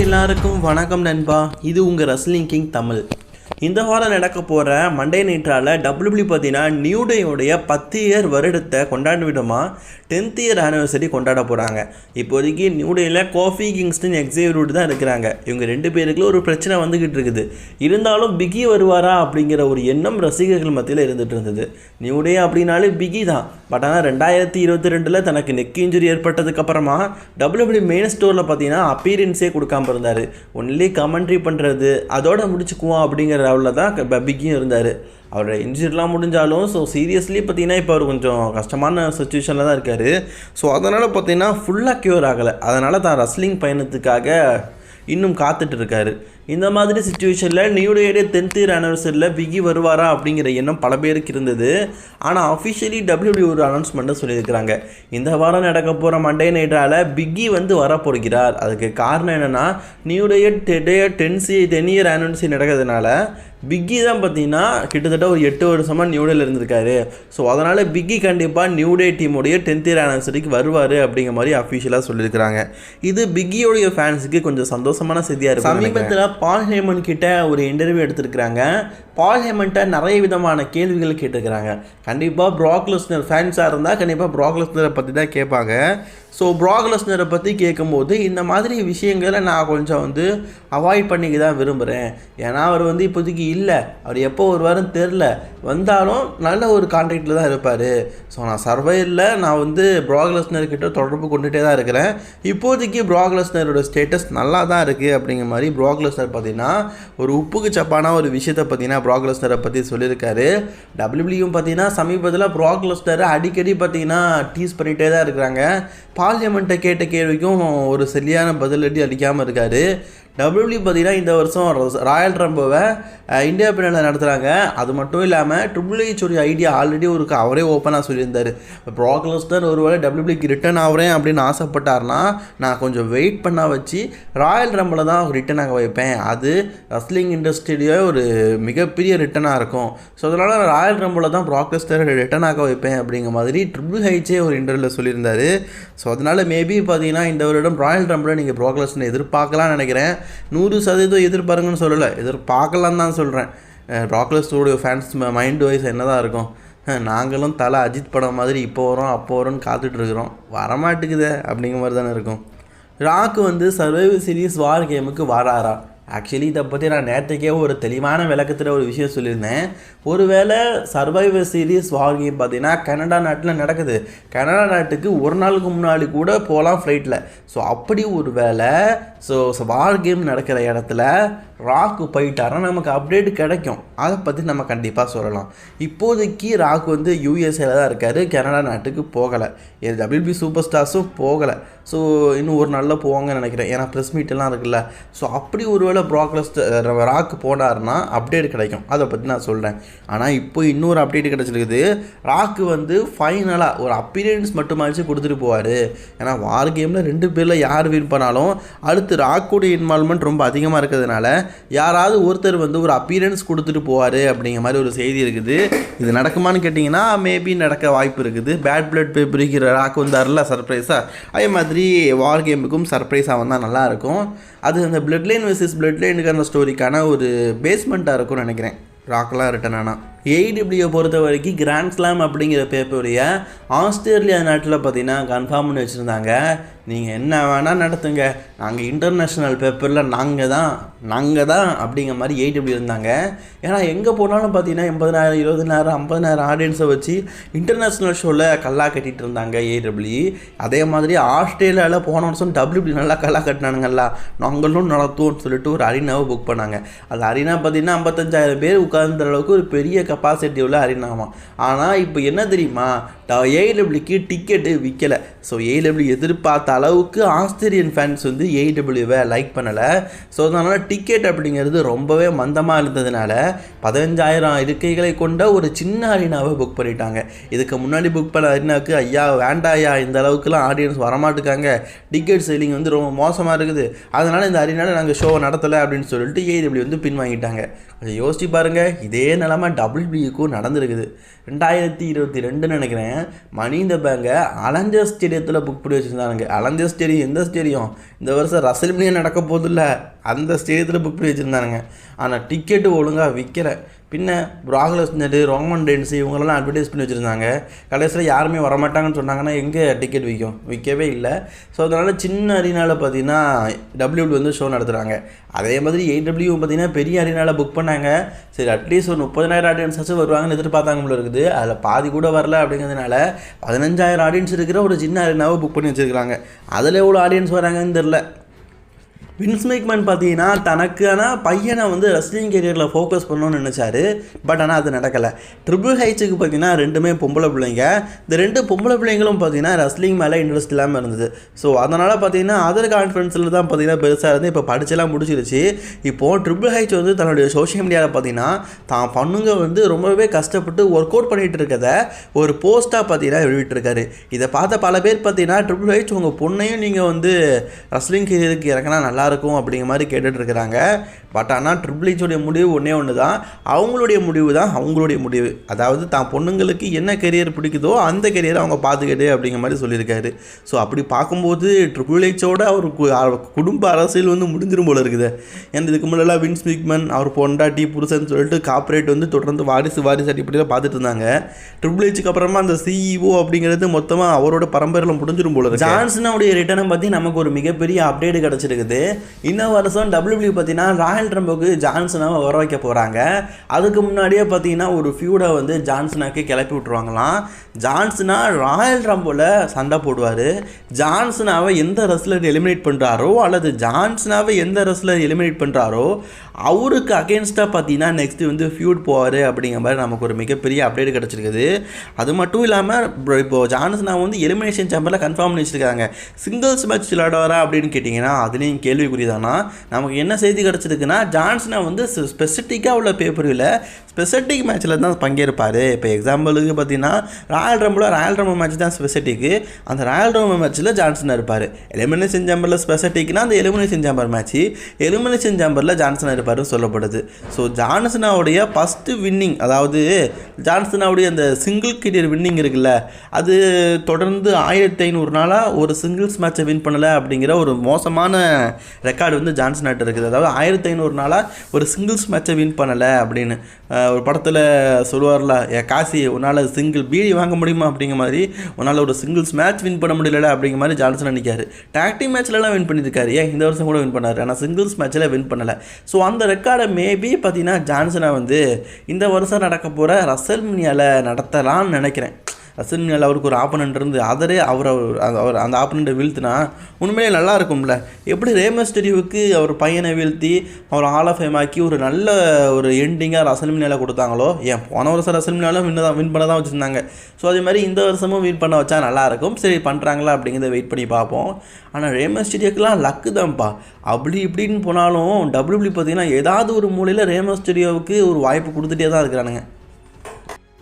எல்லாருக்கும் வணக்கம் நண்பா. இது உங்கள் ரெஸ்லிங் கிங் தமிழ். இந்த வாரம் நடக்க போகிற மண்டே நைட்டால் டபிள்யூபிள்யூ பார்த்தீங்கன்னா நியூ டேயோடைய 10 இயர் வருடத்தை கொண்டாடும் விதமாக 10th இயர் ஆனிவர்சரி கொண்டாட போகிறாங்க. இப்போதைக்கு நியூ டேயில் கோஃபி கிங்ஸ்டன் எக்ஸேவியர் தான் இருக்கிறாங்க. இவங்க 2 பேருக்குள்ள ஒரு பிரச்சனை வந்துக்கிட்டு இருக்குது. இருந்தாலும் பிகி வருவாரா அப்படிங்கிற ஒரு எண்ணம் ரசிகர்கள் மத்தியில் இருந்துகிட்டு இருந்தது. நியூ டே அப்படின்னாலே பிகி தான். பட் ஆனால் 2022 தனக்கு நெக் இன்ஜுரி ஏற்பட்டதுக்கப்புறமா டபிள்யூபிள்யூ மெயின் ஸ்டோரில் பார்த்தீங்கன்னா அப்பீரியன்ஸே கொடுக்காம இருந்தார். ஒன்லி கமெண்ட்ரி பண்ணுறது அதோட முடிச்சுக்குவோம் அப்படிங்கிற லெவலில் தான் பிகியும் இருந்தார். அவரோட இன்ஜுரிலாம் முடிஞ்சாலும் சீரியஸ்லி பார்த்தீங்கன்னா இப்போ அவர் கொஞ்சம் கஷ்டமான சுச்சுவேஷனில் தான் இருக்கார். அதனால் பார்த்தீங்கன்னா ஃபுல்லாக க்யூர் ஆகலை. அதனால் தான் ரெஸ்லிங் பயணத்துக்காக இன்னும் காத்துட்டு இருக்காரு. இந்த மாதிரி சுச்சுவேஷனில் நியூ டே 10th இயர் ஆனிவர்சரியில் பிகி வருவாரா அப்படிங்கிற எண்ணம் பல பேருக்கு இருந்தது. ஆனால் அஃபிஷியலி டபிள்யூபிள்யூ ஒரு அனௌன்ஸ்மெண்ட்டை சொல்லியிருக்கிறாங்க. இந்த வாரம் நடக்க போகிற மண்டே நைட்டால் பிகி வரப்போகிறார். அதுக்கு காரணம் என்னென்னா நியூ டே 10 இயர் ஆனிவர்சரி நடக்கிறதுனால பிக்கி தான் பார்த்தீங்கன்னா கிட்டத்தட்ட ஒரு 8 வருஷமாக நியூ டேயில் இருந்திருக்காரு. அதனால் பிக்கி கண்டிப்பாக நியூ டே டீமுடைய 10th இயர் ஆனிவர்சரிக்கு வருவார் அப்படிங்கிற மாதிரி அஃபிஷியலாக சொல்லியிருக்கிறாங்க. இது பிக்கியோடைய ஃபேன்ஸுக்கு கொஞ்சம் சந்தோஷமான செய்தியாக இருக்குது. சமீபத்தில் பால் ஹேமன் கிட்ட ஒரு இன்டர்வியூ எடுத்திருக்கிறாங்க. பால் ஹேமன்ட்ட நிறைய விதமான கேள்விகள் கேட்டிருக்கிறாங்க. கண்டிப்பாக ப்ராக் லெஸ்னர் ஃபேன்ஸாக இருந்தால் கண்டிப்பாக ப்ராக் லெஸ்னரை பற்றி தான் கேட்பாங்க. ப்ராக் லெஸ்னரை பற்றி கேட்கும்போது இந்த மாதிரி விஷயங்களை நான் கொஞ்சம் அவாய்ட் பண்ணிக்க தான் விரும்புகிறேன். ஏன்னா அவர் இப்போதைக்கு இல்லை, அவர் எப்போ வருவாருன்னு தெரில, வந்தாலும் நல்ல ஒரு கான்டாக்டில் தான் இருப்பார். நான் சர்வைவரில் நான் ப்ராக் லெஸ்னர்கிட்ட தொடர்பு கொண்டுகிட்டே தான் இருக்கிறேன். இப்போதைக்கு ப்ராக் லெஸ்னரோட ஸ்டேட்டஸ் நல்லா தான் இருக்குது அப்படிங்கிற மாதிரி ப்ராக் லெஸ்னர் பார்த்தீங்கன்னா ஒரு உப்புக்கு சப்பான ஒரு விஷயத்தை பார்த்தீங்கன்னா ப்ராக் லெஸ்னரை பற்றி சொல்லியிருக்காரு. டபிள்யூபிள்யூ பார்த்தீங்கன்னா சமீபத்தில் ப்ராக் லெஸ்னரை அடிக்கடி பார்த்தீங்கன்னா டீஸ் பண்ணிகிட்டே தான் இருக்கிறாங்க. பால் ஹேமன்ட்ட கேட்ட கேள்விக்கும் ஒரு சரியான பதிலடி அளிக்காமல் இருக்கார். டபிள்யூபிள்யூ பார்த்தீங்கன்னா இந்த வருஷம் ராயல் ரம்போவை இந்தியா பின்னால நடத்துகிறாங்க. அது மட்டும் இல்லாமல் ட்ரிபிள் ஹெச் ஒரு ஐடியா ஆல்ரெடி அவரே ஓப்பனாக சொல்லியிருந்தார். ப்ராக் லெஸ்னர் ஒருவேளை டபிள்யூபிள்யூக்கு ரிட்டர்ன் ஆகிறேன் அப்படின்னு ஆசைப்பட்டார்னா நான் கொஞ்சம் வெயிட் பண்ண வச்சு ராயல் ரம்பில் தான் ரிட்டர்ன் ஆக வைப்பேன். அது ரெஸ்லிங் இண்டஸ்ட்ரியிலேயே ஒரு மிகப்பெரிய ரிட்டர்னாக இருக்கும். அதனால் ராயல் ரம்பில் தான் ப்ராக் லெஸ்னர் ரிட்டர்ன் ஆக வைப்பேன் அப்படிங்கிற மாதிரி ட்ரிபிள் ஹெச்சே ஒரு இன்டர்வியூவில் சொல்லியிருந்தார். அதனால் மேபி பார்த்தீங்கன்னா இந்த வருடம் ராயல் ரம்பில் நீங்கள் ப்ராக் லெஸ்னர் எதிர்பார்க்கலாம்னு நினைக்கிறேன். 100% எதிர்பாருங்கன்னு சொல்லலை, எதிர்பார்க்கலான்னு தான் சொல்கிறேன். ப்ராக் லெஸ்னருடைய ஃபேன்ஸ் மைண்ட் வைஸ் என்ன தான் இருக்கும், நாங்களும் தலை அஜித் படம் மாதிரி இப்போ வரோம் அப்போ வரோன்னு காத்துட்ருக்குறோம், வரமாட்டுக்குதே அப்படிங்கிற மாதிரி தானே இருக்கும். ராக்கு சர்வைவர் சீரிஸ் வார் கேமுக்கு வராரா? ஆக்சுவலி இதை பற்றி நான் நேற்றுக்கே ஒரு தெளிவான விளக்கத்தில் ஒரு விஷயம் சொல்லியிருந்தேன். ஒருவேளை சர்வைவர் சீரிஸ் வார் கேம் பார்த்தீங்கன்னா கனடா நாட்டில் நடக்குது. கனடா நாட்டுக்கு ஒரு நாளுக்கு முன்னாடி கூட போகலாம் ஃப்ளைட்டில். அப்படி ஒரு வேளை வார் கேம் நடக்கிற இடத்துல ராக்கு போயிட்டாரா நமக்கு அப்டேட் கிடைக்கும். அதை பற்றி நம்ம கண்டிப்பாக சொல்லலாம். இப்போதைக்கு ராக்கு யூஎஸ்ஏல தான் இருக்கார், கனடா நாட்டுக்கு போகலை. டபிள்யூபி சூப்பர் ஸ்டார்ஸும் போகலை. இன்னும் ஒரு நாளில் போவாங்கன்னு நினைக்கிறேன். ஏன்னா ப்ரெஸ் மீட்டெல்லாம் இருக்குல்ல. அப்படி ஒரு வேளை ப்ராக் லெஸ்னர் ராக்கு போனார்னா அப்டேட் கிடைக்கும். அதை பற்றி நான் சொல்கிறேன். ஆனால் இப்போ இன்னொரு அப்டேட் கிடச்சிருக்குது. ராக்கு ஃபைனலாக ஒரு அப்பீரியன்ஸ் மட்டுமாச்சு கொடுத்துட்டு போவார். ஏன்னா வார் கேமில் 2 பேரில் யார் வின் பண்ணாலும் அடுத்து ராக்குடைய இன்வால்மெண்ட் ரொம்ப அதிகமாக இருக்கிறதுனால யாராவது ஒருத்தர் ஒரு அப்பீரன்ஸ் கொடுத்துட்டு போவார் அப்படிங்கிற மாதிரி ஒரு செய்தி இருக்குது. இது நடக்குமான்னு கேட்டிங்கன்னா மேபி நடக்க வாய்ப்பு இருக்குது. பேட் பிளட் பேப்பரிக்கிற ராக்கு வந்தார்ல சர்ப்ரைஸாக, அதே மாதிரி வார் கேமுக்கும் சர்ப்ரைஸாக வந்தால் நல்லாயிருக்கும். அது அந்த பிளட் லைன் வெர்சஸ் பிளட் லைனுக்கான ஸ்டோரிக்கான ஒரு பேஸ்மெண்ட்டாக இருக்கும்னு நினைக்கிறேன் ராக்கெலாம் ரிட்டன் ஆனால். ஏடபிள்யூ பொறுத்த வரைக்கும் கிராண்ட் ஸ்லாம் அப்படிங்கிற பேப்பரைய ஆஸ்திரேலியா நாட்டில் பார்த்தீங்கன்னா கன்ஃபார்ம் பண்ணி வச்சுருந்தாங்க. நீங்கள் என்ன வேணால் நடத்துங்க, நாங்கள் இன்டர்நேஷ்னல் பேப்பரில் நாங்கள் தான் அப்படிங்கிற மாதிரி ஏடபிள்யூ இருந்தாங்க. ஏன்னா எங்கே போனாலும் பார்த்தீங்கன்னா 80,000 20,000 50,000 ஆடியன்ஸை வச்சு இன்டர்நேஷ்னல் ஷோவில் கல்லா கட்டிகிட்டு இருந்தாங்க ஏடபிள்யூ. அதே மாதிரி ஆஸ்திரேலியாவில் போன வருஷம் டபிள்யூபிள்யூ நல்லா கல்லா கட்டினானுங்களா, நாங்களும் நடத்துவோம்னு சொல்லிட்டு ஒரு அரினாவை புக் பண்ணாங்க. அது அரினா பார்த்தீங்கன்னா 55,000 பேர் உட்கார்ந்த அளவுக்கு ஒரு பெரிய கெப்பாசிட்டி உள்ள அரினாவாம். ஆனால் இப்போ என்ன தெரியுமா, ஏடபிள்யூக்கு டிக்கெட்டு விற்கலை. ஏடபிள்யூ எதிர்பார்த்த அளவுக்கு ஆஸ்திரேலியன் ஃபேன்ஸ் ஏடபிள்யூவை லைக் பண்ணலை. அதனால் டிக்கெட் அப்படிங்கிறது ரொம்பவே மந்தமாக இருந்ததுனால 15,000 இருக்கைகளை கொண்ட ஒரு சின்ன அரினாவை புக் பண்ணிட்டாங்க. இதுக்கு முன்னாடி புக் பண்ண அரினாவுக்கு ஐயா வேண்டாயா, இந்த அளவுக்குலாம் ஆடியன்ஸ் வரமாட்டுக்காங்க, டிக்கெட் செல்லிங் ரொம்ப மோசமாக இருக்குது, அதனால் இந்த அரினாவில் நாங்கள் ஷோ நடத்தலை அப்படின்னு சொல்லிட்டு ஏடபிள்யூ பின் வாங்கிட்டாங்க. கொஞ்சம் யோசிச்சு பாருங்கள், இதே நிலமை டபிள்யூபிள்யூக்கும் நடந்துருக்குது. 2022 நினைக்கிறேன். மணி இந்த பேங்கை அலஞ்சர் ஸ்டேடியத்தில் புக் பண்ணி வச்சுருந்தானுங்க. அலஞ்சர் ஸ்டேடியம் எந்த ஸ்டேடியம்? இந்த வருஷம் ரசல்மனியா நடக்க போதில்ல, அந்த ஸ்டேடியத்தில் புக் பண்ணி வச்சுருந்தானுங்க. ஆனால் டிக்கெட்டு ஒழுங்காக விற்கலை. பின்ன பிராக் லெஸ்னர், ரோமன் ரெயின்ஸ் இவங்களெல்லாம் அட்வர்டைஸ் பண்ணி வச்சுருந்தாங்க. கடைசியில் யாருமே வரமாட்டாங்கன்னு சொன்னாங்கன்னா எங்கே டிக்கெட் விற்கவே இல்லை. ஸோ அதனால் சின்ன அரினாவில் பார்த்தீங்கன்னா டபிள்யூ வந்து ஷோ நடத்துகிறாங்க. அதே மாதிரி AEW பார்த்தீங்கன்னா பெரிய அரினாவில் புக் பண்ணாங்க. சரி அட்லீஸ்ட் ஒரு 30,000 ஆடியன்ஸாச்சும் வருவாங்கன்னு எதிர்பார்த்தாங்க போல இருக்குது. அதில் பாதி கூட வரல. அப்படிங்கிறதுனால 15,000 ஆடியன்ஸ் இருக்கிற ஒரு சின்ன அரினாவை புக் பண்ணி வச்சுருக்காங்க. அதில் எவ்வளோ ஆடியன்ஸ் வராங்கன்னு தெரில. வின்ஸ் மேக்மேன் பார்த்தீங்கன்னா தனக்கான பையனை வந்து ரெஸ்லிங் கேரியரில் ஃபோக்கஸ் பண்ணணும்னு நினச்சாரு. பட் ஆனால் அது நடக்கலை. ட்ரிபிள் ஹைச்சுக்கு பார்த்தீங்கன்னா 2 பொம்பளை பிள்ளைங்க. இந்த 2 பொம்பளை பிள்ளைங்களும் பார்த்தீங்கன்னா ரெஸ்லிங் மேலே இன்ட்ரெஸ்ட் இல்லாமல் இருந்தது. ஸோ அதனால் பார்த்தீங்கன்னா அதர் கான்ஃபரன்ஸில் தான் பார்த்தீங்கன்னா பெருசாக இருந்து இப்போ படிச்செல்லாம் முடிச்சிருச்சு. இப்போது ட்ரிபிள் ஹைச் வந்து தன்னுடைய சோஷியல் மீடியாவில் பார்த்தீங்கன்னா தான் பொண்ணுங்க வந்து ரொம்பவே கஷ்டப்பட்டு ஒர்க் அவுட் பண்ணிகிட்டு இருக்கதை ஒரு போஸ்ட்டாக பார்த்தீங்கன்னா வெளியிட்டிருக்காரு. இதை பார்த்த பல பேர் பார்த்தீங்கன்னா ட்ரிபிள் ஹைச் உங்கள் பொண்ணையும் நீங்கள் வந்து ரெஸ்லிங் கேரியருக்கு இறக்கினா நல்லா இருக்கும் அப்படிங்கிற மாதிரி கேட்டுட்டு இருக்கிறாங்க. பட் ஆனால் ட்ரிபிள் ஹெச்சோடைய முடிவு ஒன்று தான். அவங்களுடைய முடிவு தான் அவங்களுடைய முடிவு. அதாவது தான் பொண்ணுங்களுக்கு என்ன கெரியர் பிடிக்குதோ அந்த கெரியரை அவங்க பார்த்துக்கிட்டு அப்படிங்கிற மாதிரி சொல்லியிருக்காரு. ஸோ அப்படி பார்க்கும்போது ட்ரிபிள் ஹெச்சோட அவர் குடும்ப அரசியல் வந்து முடிஞ்சிரும் போல இருக்குது. ஏன்னா இதுக்கு முன்னெல்லாம் வின்ஸ் மேக்மேன் அவர் பொண்டாட்டி புருஷன் சொல்லிட்டு கார்பரேட் வந்து தொடர்ந்து வாரிசு அடிப்படையில் பார்த்துட்டு இருந்தாங்க. ட்ரிபிள் ஹெச்சுக்கு அப்புறமா அந்த CEO அப்படிங்கிறது மொத்தமாக அவரோட பரம்பரையில் முடிஞ்சிரும் போல இருக்குது. ஜான்சனுடைய ரிட்டர்னை பற்றி நமக்கு ஒரு மிகப்பெரிய அப்டேட் கிடச்சிருக்குது. இந்த வருஷம் WWE பார்த்தீங்கன்னா ராயல் ரம்புக்கு ஜான்சனாவை வர வைக்க போகிறாங்க. அதுக்கு முன்னாடியே பார்த்தீங்கன்னா ஒரு ஃபியூடை வந்து ஜான்சனாக்கு கிளப்பி விட்ருவாங்களாம். ஜான்சனா ராயல் ரம்பில் சண்டை போடுவார். ஜான்சனாவை எந்த ரெஸ்லர் எலிமினேட் பண்ணுறாரோ அல்லது ஜான்சனாவை எந்த ரெஸ்லர் எலிமினேட் பண்ணுறாரோ அவருக்கு அகேன்ஸ்டாக பார்த்தீங்கன்னா நெக்ஸ்ட்டு வந்து ஃபியூட் போவார் அப்படிங்கிற மாதிரி நமக்கு ஒரு மிகப்பெரிய அப்டேட் கிடச்சிருக்குது. அது மட்டும் இல்லாமல் இப்போது ஜான்சனா வந்து எலிமினேஷன் சேம்பரில் கன்ஃபார்ம் பண்ணி வச்சுருக்காங்க. சிங்கிள்ஸ் மேட்ச் விளையாடுவாரா அப்படின்னு கேட்டிங்கன்னா அதுலேயும் கேள்விக்குறிதானா. நமக்கு என்ன செய்தி கிடச்சிருக்குன்னா ஜான்சனா வந்து ஸ்பெசிஃபிக்காக உள்ள பேப்பரில் ஸ்பெசிஃபிக் மேட்ச்சில் தான் பங்கேற்பார். இப்போ எக்ஸாம்பிளுக்கு பார்த்தீங்கன்னா ராயல் ரம்பிள் மேட்ச் தான் ஸ்பெசிஃபிக்கு. அந்த ராயல் ரம்பிள் மேட்ச்சில் ஜான்சனா இருப்பார். எலிமினேஷன் சேம்பரில் ஸ்பெசிஃபிக்னா அந்த எலிமினேஷன் சேம்பர் மேட்ச்சு, எலிமினேஷன் சேம்பரில் ஜான்சனா இருப்பார் சொல்லப்படுது. ஸோ ஜான்சனாவுடைய ஃபஸ்ட்டு வின்னிங், அதாவது ஜான்சனாவுடைய அந்த சிங்கிள் கெரியர் வின்னிங் இருக்குல்ல, அது தொடர்ந்து 1500 நாளாக ஒரு சிங்கிள்ஸ் மேட்சை வின் பண்ணலை அப்படிங்கிற ஒரு மோசமான ரெக்கார்டு வந்து ஜான்சனாட்ட இருக்குது. அதாவது 1500 நாளாக ஒரு சிங்கிள்ஸ் மேட்சை வின் பண்ணலை அப்படின்னு ஒரு படத்தில் சொல்லுவார்ல, காசி உன்னால் சிங்கிள் பீடி வாங்க முடியுமா அப்படிங்கிற மாதிரி உன்னால் ஒரு சிங்கிள்ஸ் மேட்ச் வின் பண்ண முடியல அப்படிங்கிற மாதிரி ஜான்சன் நினைக்காரு. டாக்டிங் மேட்ச்லலாம் வின் பண்ணியிருக்காரு. இந்த வருஷம் கூட வின் பண்ணார். ஆனால் சிங்கிள்ஸ் மேட்ச்சில் வின் பண்ணலை. ஸோ அந்த ரெக்கார்டை மேபி பார்த்தீங்கன்னா ஜான்சனை வந்து இந்த வருஷம் நடக்க போகிற ரசல்மனியாவில் நடத்தலாம்னு நினைக்கிறேன். ரசல்மனியாவில் அவருக்கு ஒரு ஆப்பனண்ட் இருந்து அவர் அந்த ஆப்பனண்ட்டை வீழ்த்தினா உண்மையிலே நல்லா இருக்கும்ல. எப்படி ரே மிஸ்டீரியோவுக்கு அவர் பையனை வீழ்த்தி அவர் ஹால் ஆஃப் ஃபேம் ஆக்கி ஒரு நல்ல ஒரு எண்டிங்காக ரசல்மனியாவில் கொடுத்தாங்களோ, போன வருஷம் ரசல்மனியாவில் வின் பண்ண தான் வச்சுருந்தாங்க. ஸோ அதே மாதிரி இந்த வருஷமும் வின் பண்ண வச்சா நல்லாயிருக்கும். சரி பண்ணுறாங்களா அப்படிங்கிறத வெயிட் பண்ணி பார்ப்போம். ஆனால் ரே மிஸ்டீரியோக்கெலாம் லக்கு தான்ப்பா. அப்படி இப்படின்னு போனாலும் WWE பார்த்தீங்கன்னா ஏதாவது ஒரு மூலையில் ரே மிஸ்டீரியோவுக்கு ஒரு வாய்ப்பு கொடுத்துட்டே தான் இருக்கிறானுங்க.